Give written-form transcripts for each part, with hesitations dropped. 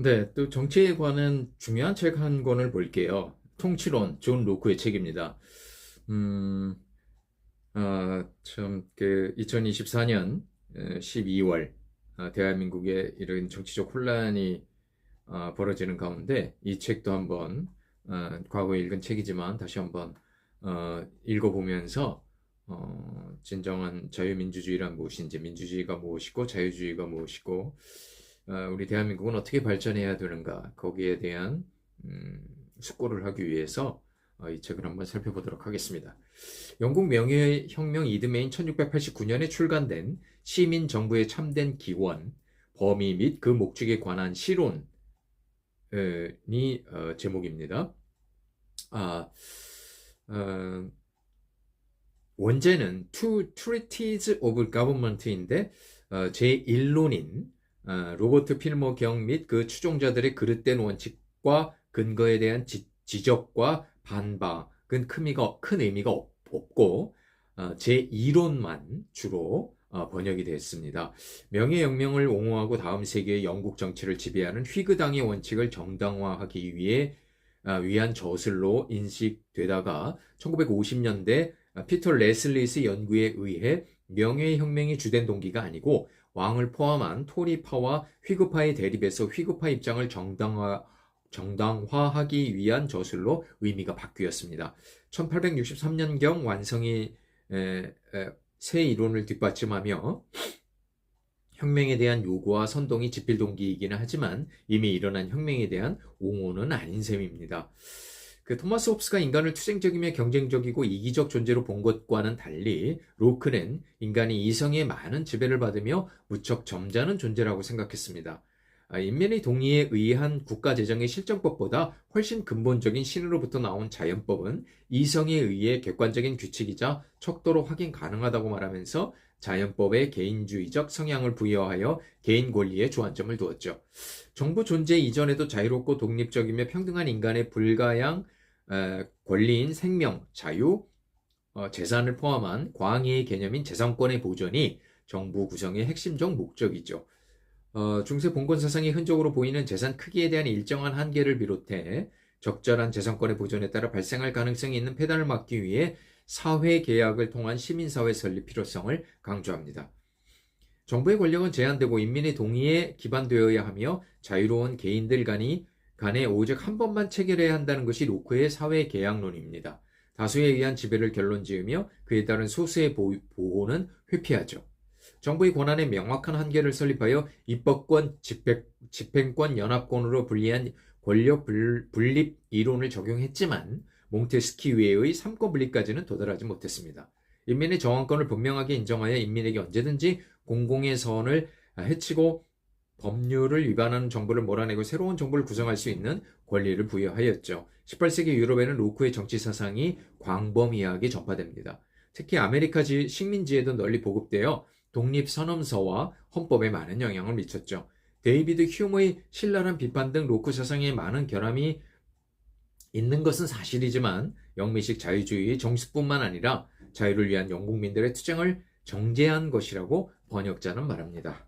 네, 또 정치에 관한 중요한 책 한 권을 볼게요. 통치론, 존 로크의 책입니다. 음, 그 2024년 12월 대한민국에 이런 정치적 혼란이 벌어지는 가운데 이 책도 한번 과거에 읽은 책이지만 다시 한번 읽어보면서 진정한 자유민주주의란 무엇인지, 민주주의가 무엇이고 자유주의가 무엇이고 우리 대한민국은 어떻게 발전해야 되는가 거기에 대한 숙고를 하기 위해서 이 책을 한번 살펴보도록 하겠습니다. 영국 명예혁명 이듬해인 1689년에 출간된 시민 정부의 참된 기원, 범위 및 그 목적에 관한 시론이 제목입니다. 아, 어, 원제는 Two Treatises of Government인데 제1론인 로버트 필머 경 및 그 추종자들의 그릇된 원칙과 근거에 대한 지적과 반박은 큰 의미가 없고 제2론만 주로 번역이 됐습니다. 명예혁명을 옹호하고 다음 세기의 영국 정치를 지배하는 휘그당의 원칙을 정당화하기 위한 저술로 인식되다가 1950년대 피터 레슬리스 연구에 의해 명예혁명이 주된 동기가 아니고 왕을 포함한 토리파와 휘그파의 대립에서 휘그파 입장을 정당화하기 위한 저술로 의미가 바뀌었습니다. 1863년경 완성이 새 이론을 뒷받침하며 혁명에 대한 요구와 선동이 지필 동기이기는 하지만 이미 일어난 혁명에 대한 옹호는 아닌 셈입니다. 그 토마스 홉스가 인간을 투쟁적이며 경쟁적이고 이기적 존재로 본 것과는 달리 로크는 인간이 이성의 많은 지배를 받으며 무척 점잖은 존재라고 생각했습니다. 인민의 동의에 의한 국가재정의 실정법보다 훨씬 근본적인 신으로부터 나온 자연법은 이성에 의해 객관적인 규칙이자 척도로 확인 가능하다고 말하면서 자연법에 개인주의적 성향을 부여하여 개인 권리에 주안점을 두었죠. 정부 존재 이전에도 자유롭고 독립적이며 평등한 인간의 불가양 권리인 생명, 자유, 재산을 포함한 광의의 개념인 재산권의 보존이 정부 구성의 핵심적 목적이죠. 중세 봉건 사상의 흔적으로 보이는 재산 크기에 대한 일정한 한계를 비롯해 적절한 재산권의 보존에 따라 발생할 가능성이 있는 폐단을 막기 위해 사회 계약을 통한 시민사회 설립 필요성을 강조합니다. 정부의 권력은 제한되고 인민의 동의에 기반되어야 하며 자유로운 개인들 간에 오직 한 번만 체결해야 한다는 것이 로크의 사회 계약론입니다. 다수에 의한 지배를 결론지으며 그에 따른 소수의 보호는 회피하죠. 정부의 권한에 명확한 한계를 설립하여 입법권, 집행권, 연합권으로 분리한 권력 분립 이론을 적용했지만 몽테스키유의 3권 분립까지는 도달하지 못했습니다. 인민의 정황권을 분명하게 인정하여 인민에게 언제든지 공공의 선을 해치고 법률을 위반하는 정부를 몰아내고 새로운 정부를 구성할 수 있는 권리를 부여하였죠. 18세기 유럽에는 로크의 정치 사상이 광범위하게 전파됩니다. 특히 아메리카 식민지에도 널리 보급되어 독립선언서와 헌법에 많은 영향을 미쳤죠. 데이비드 휴머의 신랄한 비판 등 로크 사상에 많은 결함이 있는 것은 사실이지만 영미식 자유주의의 정수뿐만 아니라 자유를 위한 영국민들의 투쟁을 정제한 것이라고 번역자는 말합니다.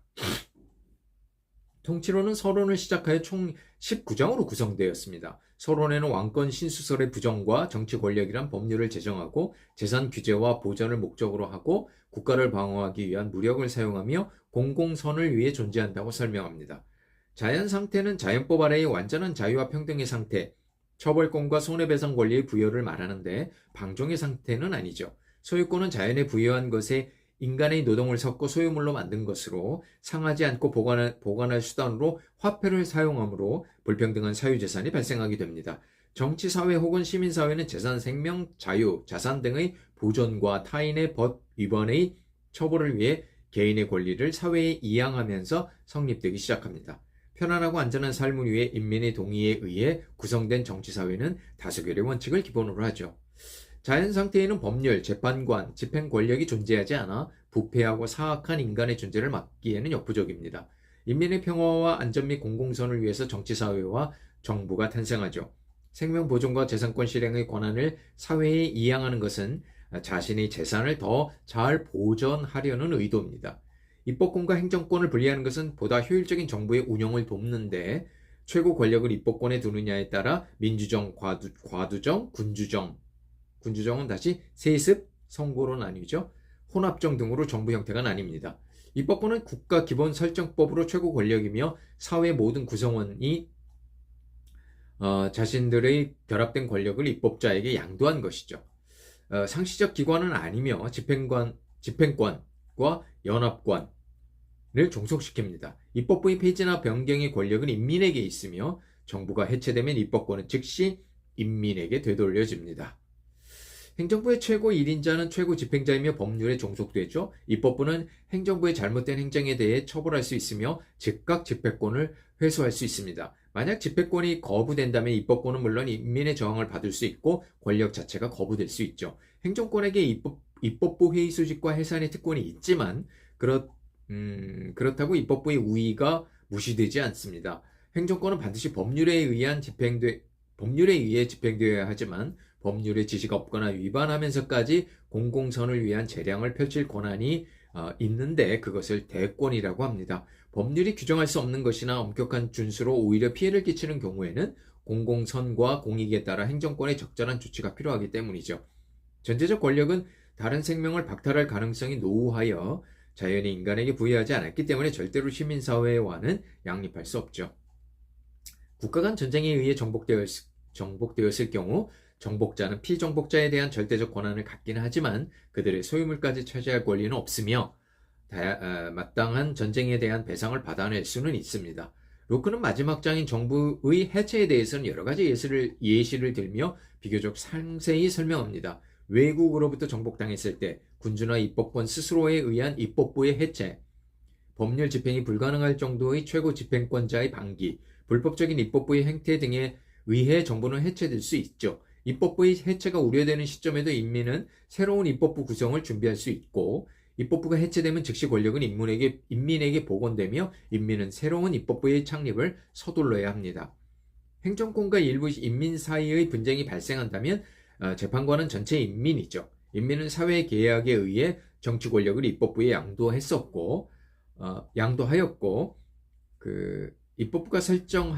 통치론은 서론을 시작하여 총 19장으로 구성되었습니다. 서론에는 왕권 신수설의 부정과 정치 권력이란 법률을 제정하고 재산 규제와 보전을 목적으로 하고 국가를 방어하기 위한 무력을 사용하며 공공선을 위해 존재한다고 설명합니다. 자연 상태는 자연법 아래의 완전한 자유와 평등의 상태, 처벌권과 손해배상 권리의 부여를 말하는데 방종의 상태는 아니죠. 소유권은 자연에 부여한 것에 인간의 노동을 섞고 소유물로 만든 것으로 상하지 않고 보관할 수단으로 화폐를 사용하므로 불평등한 사유재산이 발생하게 됩니다. 정치, 사회 혹은 시민사회는 재산, 생명, 자유, 자산 등의 보존과 타인의 법 위반의 처벌을 위해 개인의 권리를 사회에 이양하면서 성립되기 시작합니다. 편안하고 안전한 삶을 위해 인민의 동의에 의해 구성된 정치사회는 다수결의 원칙을 기본으로 하죠. 자연 상태에는 법률, 재판관, 집행 권력이 존재하지 않아 부패하고 사악한 인간의 존재를 막기에는 역부족입니다. 인민의 평화와 안전 및 공공선을 위해서 정치사회와 정부가 탄생하죠. 생명 보존과 재산권 실행의 권한을 사회에 이양하는 것은 자신의 재산을 더 잘 보존하려는 의도입니다. 입법권과 행정권을 분리하는 것은 보다 효율적인 정부의 운영을 돕는데 최고 권력을 입법권에 두느냐에 따라 민주정, 과두정, 군주정은 다시 세습, 선거로 나뉘죠. 혼합정 등으로 정부 형태가 나뉩니다. 입법권은 국가 기본 설정법으로 최고 권력이며 사회 모든 구성원이 자신들의 결합된 권력을 입법자에게 양도한 것이죠. 상시적 기관은 아니며 집행권과 연합관을 종속시킵니다. 입법부의 폐지나 변경의 권력은 인민에게 있으며 정부가 해체되면 입법권은 즉시 인민에게 되돌려집니다. 행정부의 최고 1인자는 최고 집행자이며 법률에 종속되죠. 입법부는 행정부의 잘못된 행정에 대해 처벌할 수 있으며 즉각 집행권을 회수할 수 있습니다. 만약 집행권이 거부된다면 입법권은 물론 인민의 저항을 받을 수 있고 권력 자체가 거부될 수 있죠. 행정권에게 입법부 회의 수집과 해산의 특권이 있지만 그렇다고 입법부의 우위가 무시되지 않습니다. 행정권은 반드시 법률에 의해 집행되어야 하지만 법률의 지시가 없거나 위반하면서까지 공공선을 위한 재량을 펼칠 권한이 있는데 그것을 대권이라고 합니다. 법률이 규정할 수 없는 것이나 엄격한 준수로 오히려 피해를 끼치는 경우에는 공공선과 공익에 따라 행정권의 적절한 조치가 필요하기 때문이죠. 전제적 권력은 다른 생명을 박탈할 가능성이 노후하여 자연히 인간에게 부여하지 않았기 때문에 절대로 시민사회와는 양립할 수 없죠. 국가 간 전쟁에 의해 정복되었을 경우 정복자는 피정복자에 대한 절대적 권한을 갖기는 하지만 그들의 소유물까지 차지할 권리는 없으며 마땅한 전쟁에 대한 배상을 받아낼 수는 있습니다. 로크는 마지막 장인 정부의 해체에 대해서는 여러 가지 예시를 들며 비교적 상세히 설명합니다. 외국으로부터 정복당했을 때 군주나 입법권 스스로에 의한 입법부의 해체, 법률 집행이 불가능할 정도의 최고 집행권자의 방기, 불법적인 입법부의 행태 등에 의해 정부는 해체될 수 있죠. 입법부의 해체가 우려되는 시점에도 인민은 새로운 입법부 구성을 준비할 수 있고 입법부가 해체되면 즉시 권력은 인민에게 복원되며 인민은 새로운 입법부의 창립을 서둘러야 합니다. 행정권과 일부 인민 사이의 분쟁이 발생한다면 재판관은 전체 인민이죠. 인민은 사회 계약에 의해 정치 권력을 입법부에 양도하였고 입법부가 실정을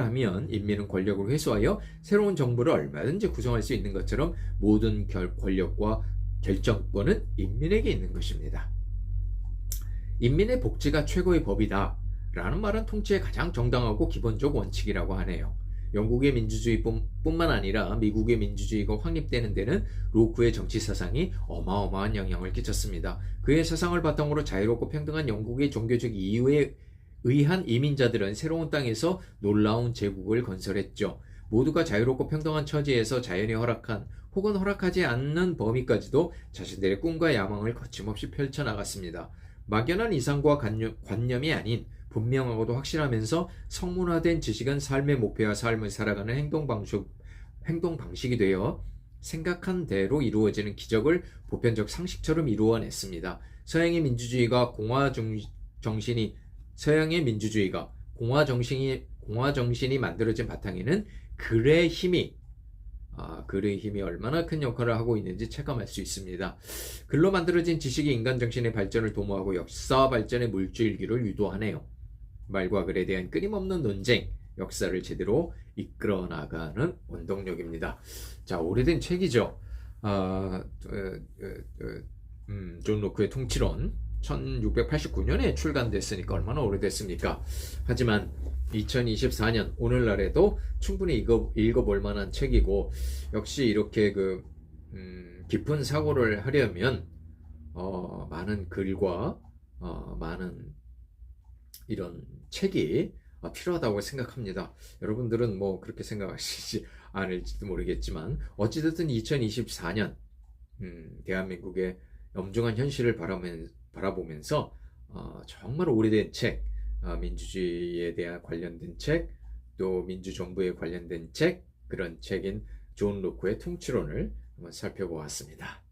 하면 인민은 권력을 회수하여 새로운 정부를 얼마든지 구성할 수 있는 것처럼 모든 권력과 결정권은 인민에게 있는 것입니다. 인민의 복지가 최고의 법이다 라는 말은 통치의 가장 정당하고 기본적 원칙이라고 하네요. 영국의 민주주의뿐만 아니라 미국의 민주주의가 확립되는 데는 로크의 정치 사상이 어마어마한 영향을 끼쳤습니다. 그의 사상을 바탕으로 자유롭고 평등한 영국의 종교적 이유에 의한 이민자들은 새로운 땅에서 놀라운 제국을 건설했죠. 모두가 자유롭고 평등한 처지에서 자연이 허락한 혹은 허락하지 않는 범위까지도 자신들의 꿈과 야망을 거침없이 펼쳐나갔습니다. 막연한 이상과 관념이 아닌 분명하고도 확실하면서 성문화된 지식은 삶의 목표와 삶을 살아가는 행동 방식이 되어 생각한 대로 이루어지는 기적을 보편적 상식처럼 이루어냈습니다. 서양의 민주주의가 공화 정신이 만들어진 바탕에는 글의 힘이 얼마나 큰 역할을 하고 있는지 체감할 수 있습니다. 글로 만들어진 지식이 인간 정신의 발전을 도모하고 역사 발전의 물줄기를 유도하네요. 말과 글에 대한 끊임없는 논쟁, 역사를 제대로 이끌어 나가는 원동력입니다. 자, 오래된 책이죠. 존 로크의 통치론 1689년에 출간됐으니까 얼마나 오래됐습니까? 하지만 2024년 오늘날에도 충분히 읽어볼 만한 책이고 역시 이렇게 깊은 사고를 하려면 많은 글과 많은 이런 책이 필요하다고 생각합니다. 여러분들은 뭐 그렇게 생각하시지 않을지도 모르겠지만 어찌됐든 2024년 대한민국의 엄중한 현실을 바라보면서 정말 오래된 책, 민주주의에 대한 관련된 책, 또 민주정부에 관련된 책, 그런 책인 존 로크의 통치론을 한번 살펴보았습니다.